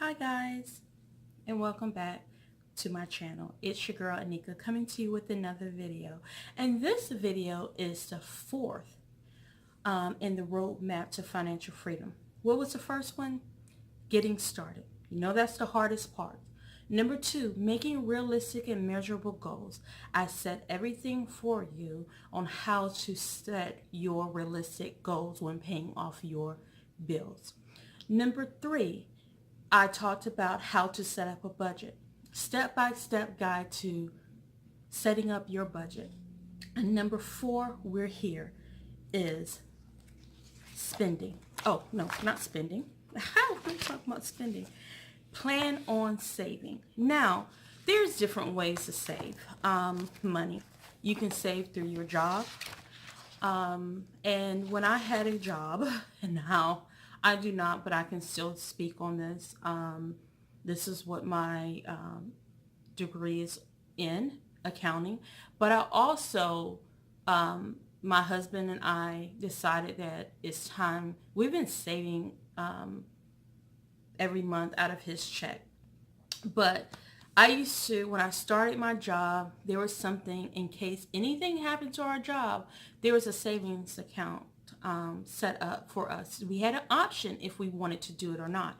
Hi guys, and welcome back to my channel. It's your girl Anika coming to you with another video. And this video is the fourth in the roadmap to financial freedom. What was the first one? Getting started. You know that's the hardest part. Number two, making realistic and measurable goals. I set everything for you on how to set your realistic goals when paying off your bills. Number three, I talked about how to set up a budget. Step-by-step guide to setting up your budget. And number four, we're here, is spending. Oh, no, not spending. How are we talking about spending? Plan on saving. Now, there's different ways to save money. You can save through your job. And when I had a job, and now I do not, but I can still speak on this. This is what my degree is in, accounting. But I also, my husband and I decided that it's time. We've been saving every month out of his check. But I used to, when I started my job, there was something in case anything happened to our job, there was a savings account set up for us. We had an option if we wanted to do it or not.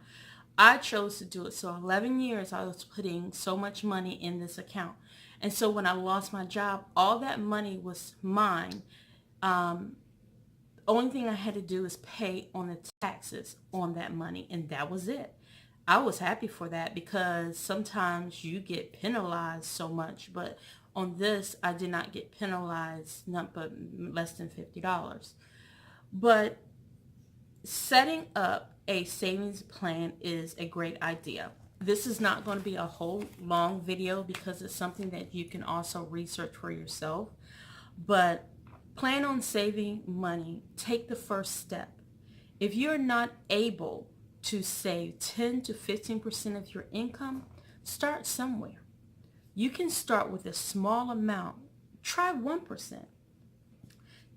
I chose to do it. So 11 years I was putting so much money in this account. And so when I lost my job, all that money was mine. Only thing I had to do is pay on the taxes on that money, and that was it. I was happy for that because sometimes you get penalized so much, but on this I did not get penalized, not but less than $50. But setting up a savings plan is a great idea. This is not going to be a whole long video because it's something that you can also research for yourself. But plan on saving money. Take the first step. If you're not able to save 10 to 15% of your income, start somewhere. You can start with a small amount. Try 1%.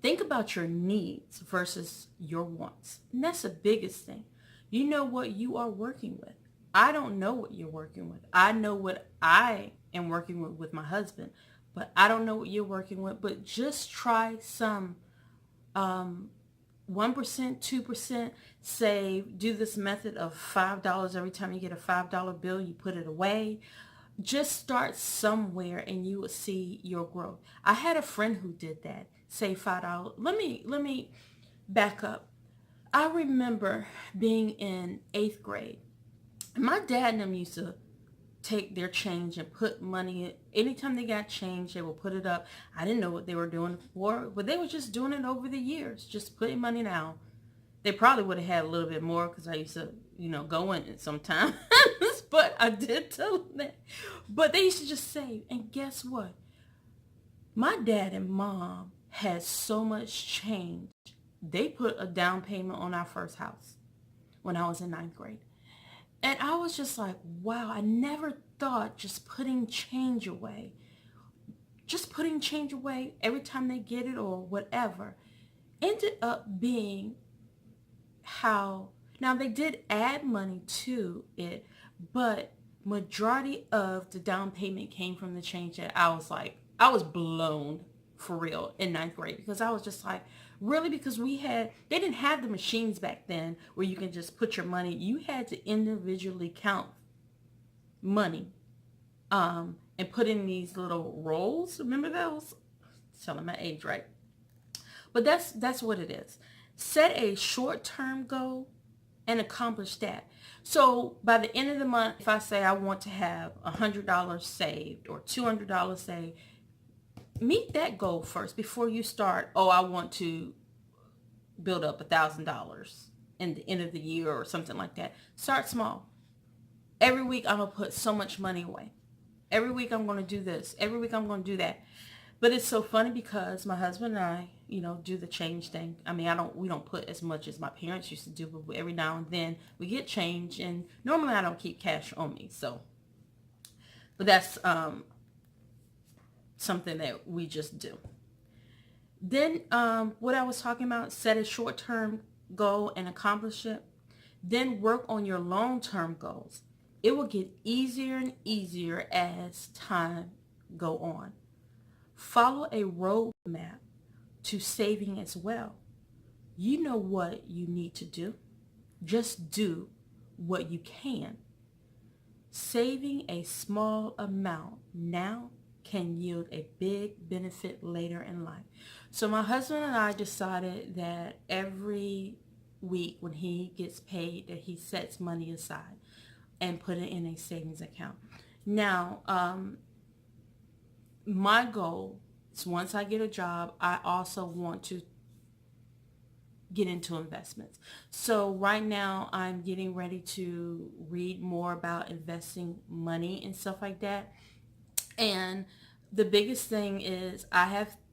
Think about your needs versus your wants. And that's the biggest thing. You know what you are working with. I don't know what you're working with. I know what I am working with my husband, but I don't know what you're working with. But just try some 1%, 2%, save. Do this method of $5 every time you get a $5 bill, you put it away. Just start somewhere and you will see your growth. I had a friend who did that. Save $5. Let me back up. I remember being in 8th grade. My dad and them used to take their change and put money in. Anytime they got change, they would put it up. I didn't know what they were doing for, but they were just doing it over the years, just putting money down. They probably would have had a little bit more because I used to, go in it sometimes. But I did tell them that. But they used to just save. And guess what? My dad and mom had so much change. They put a down payment on our first house when I was in 9th grade. And I was just like, wow, I never thought just putting change away every time they get it or whatever, ended up being how, now they did add money to it, but majority of the down payment came from the change that I was blown for real in 9th grade because I was just like, really? Because they didn't have the machines back then where you can just put your money. You had to individually count money and put in these little rolls. Remember those? Telling my age, right? But that's what it is. Set a short-term goal and accomplish that. So by the end of the month, if I say I want to have $100 saved or $200 saved, meet that goal first before you start, I want to build up $1,000 in the end of the year or something like that. Start small. Every week I'm going to put so much money away. Every week I'm going to do this. Every week I'm going to do that. But it's so funny because my husband and I, do the change thing. I mean, we don't put as much as my parents used to do, but every now and then we get change, and normally I don't keep cash on me. So, but that's something that we just do. Then what I was talking about, set a short-term goal and accomplish it. Then work on your long-term goals. It will get easier and easier as time go on. Follow a roadmap to saving as well. You know what you need to do. Just do what you can. Saving a small amount now can yield a big benefit later in life. So my husband and I decided that every week when he gets paid that he sets money aside and put it in a savings account. Now, my goal is once I get a job, I also want to get into investments. So right now I'm getting ready to read more about investing money and stuff like that. And the biggest thing is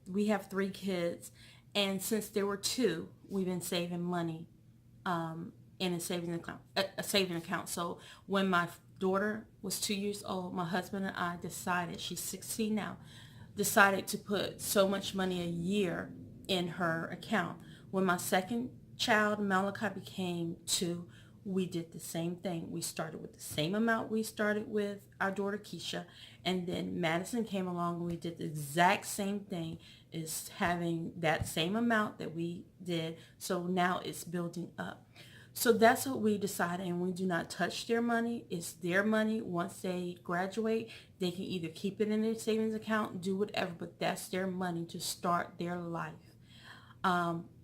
we have 3 kids, and since there were 2, we've been saving money in a saving account. So when my daughter was 2 years old, my husband and I decided, she's 16 now, decided to put so much money a year in her account. When my second child, Malachi, became 2, we did the same thing. We started with the same amount we started with our daughter Keisha, and then Madison came along and we did the exact same thing, is having that same amount that we did. So now it's building up. So that's what we decided, and we do not touch their money. It's their money. Once they graduate, they can either keep it in their savings account, do whatever, but that's their money to start their life.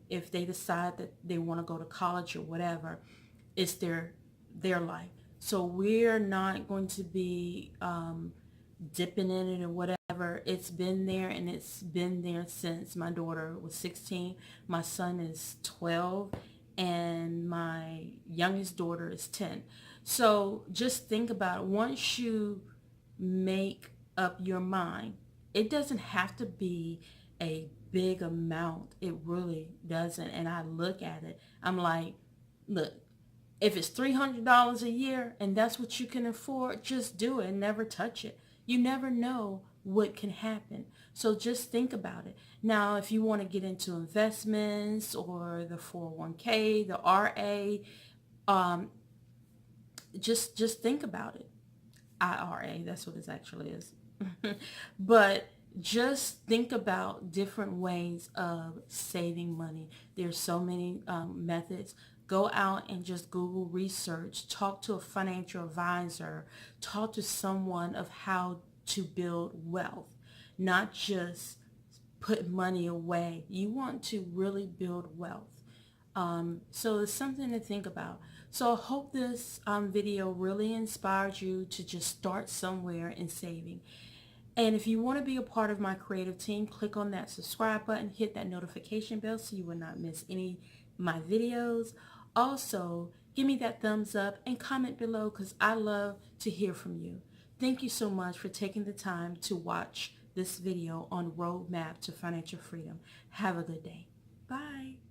If they decide that they want to go to college or whatever, it's their life. So we're not going to be dipping in it or whatever. It's been there, and it's been there since my daughter was 16. My son is 12, and my youngest daughter is 10. So just think about it. Once you make up your mind, it doesn't have to be a big amount. It really doesn't. And I look at it, I'm like, look, if it's $300 a year and that's what you can afford, just do it and never touch it. You never know what can happen. So just think about it. Now, if you want to get into investments or the 401k, the RA, just think about it. IRA, that's what it actually is. But just think about different ways of saving money. There's so many methods. Go out and just Google research, talk to a financial advisor, talk to someone of how to build wealth, not just put money away. You want to really build wealth. So it's something to think about. So I hope this video really inspired you to just start somewhere in saving. And if you want to be a part of my creative team, click on that subscribe button, hit that notification bell so you will not miss any of my videos. Also, give me that thumbs up and comment below because I love to hear from you. Thank you so much for taking the time to watch this video on Roadmap to Financial Freedom. Have a good day. Bye.